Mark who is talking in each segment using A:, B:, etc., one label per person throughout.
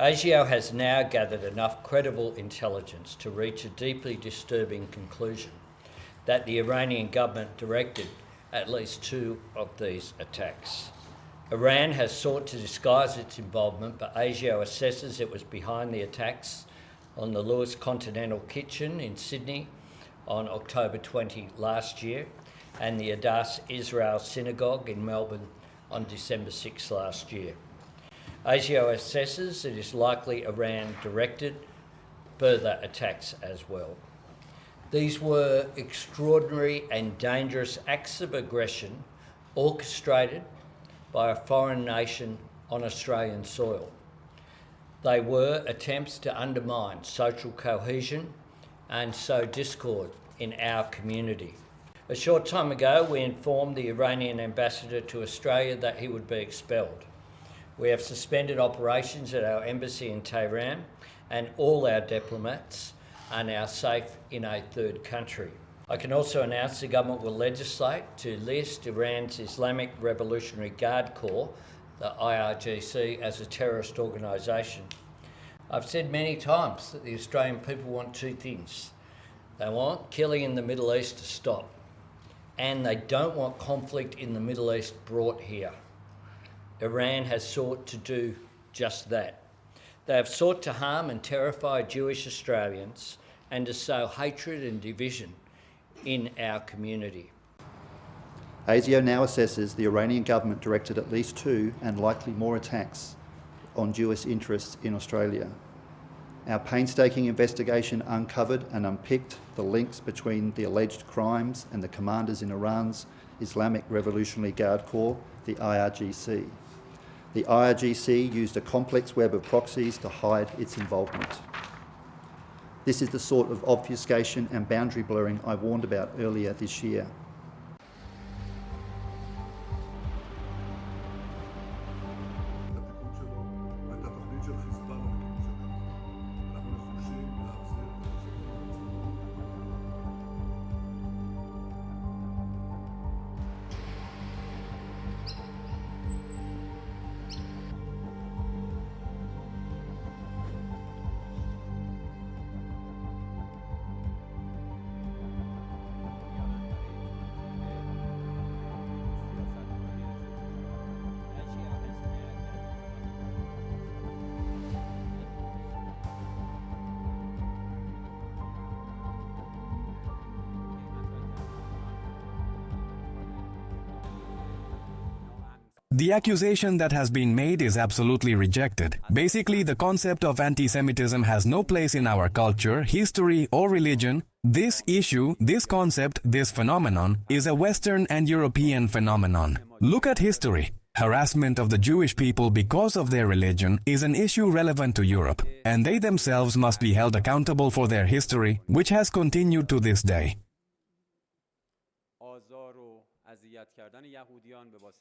A: ASIO has now gathered enough credible intelligence to reach a deeply disturbing conclusion that the Iranian government directed at least 2 of these attacks. Iran has sought to disguise its involvement, but ASIO assesses it was behind the attacks on the Lewis Continental Kitchen in Sydney on October 20 last year and the Adass Israel Synagogue in Melbourne on December 6 last year. ASIO assesses it is likely Iran directed further attacks as well. These were extraordinary and dangerous acts of aggression orchestrated by a foreign nation on Australian soil. They were attempts to undermine social cohesion and sow discord in our community. A short time ago, we informed the Iranian ambassador to Australia that he would be expelled. We have suspended operations at our embassy in Tehran, and all our diplomats are now safe in a third country. I can also announce the government will legislate to list Iran's Islamic Revolutionary Guard Corps, the IRGC, as a terrorist organisation. I've said many times that the Australian people want 2 things. They want killing in the Middle East to stop, and they don't want conflict in the Middle East brought here. Iran has sought to do just that. They have sought to harm and terrify Jewish Australians and to sow hatred and division in our community.
B: ASIO now assesses the Iranian government directed at least 2 and likely more attacks on Jewish interests in Australia. Our painstaking investigation uncovered and unpicked the links between the alleged crimes and the commanders in Iran's Islamic Revolutionary Guard Corps, the IRGC. The IRGC used a complex web of proxies to hide its involvement. This is the sort of obfuscation and boundary blurring I warned about earlier this year.
C: The accusation that has been made is absolutely rejected. Basically, the concept of anti-Semitism has no place in our culture, history, or religion. This issue, this concept, this phenomenon is a Western and European phenomenon. Look at history. Harassment of the Jewish people because of their religion is an issue relevant to Europe, and they themselves must be held accountable for their history, which has continued to this day.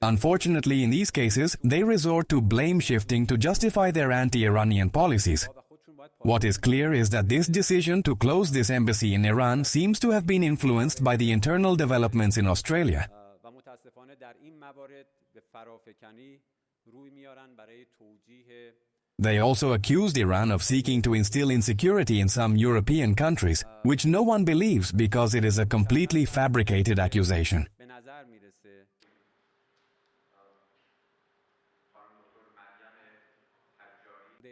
C: Unfortunately, in these cases, they resort to blame shifting to justify their anti-Iranian policies. What is clear is that this decision to close this embassy in Iran seems to have been influenced by the internal developments in Australia. They also accused Iran of seeking to instill insecurity in some European countries, which no one believes because it is a completely fabricated accusation.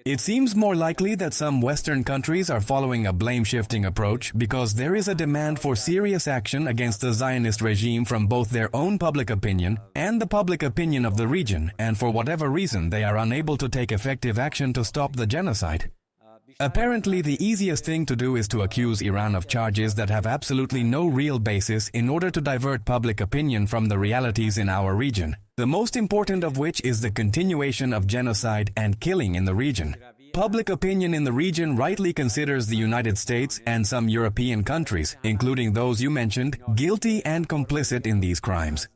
C: It seems more likely that some Western countries are following a blame-shifting approach because there is a demand for serious action against the Zionist regime from both their own public opinion and the public opinion of the region, and for whatever reason they are unable to take effective action to stop the genocide. Apparently, the easiest thing to do is to accuse Iran of charges that have absolutely no real basis in order to divert public opinion from the realities in our region, the most important of which is the continuation of genocide and killing in the region. Public opinion in the region rightly considers the United States and some European countries, including those you mentioned, guilty and complicit in these crimes.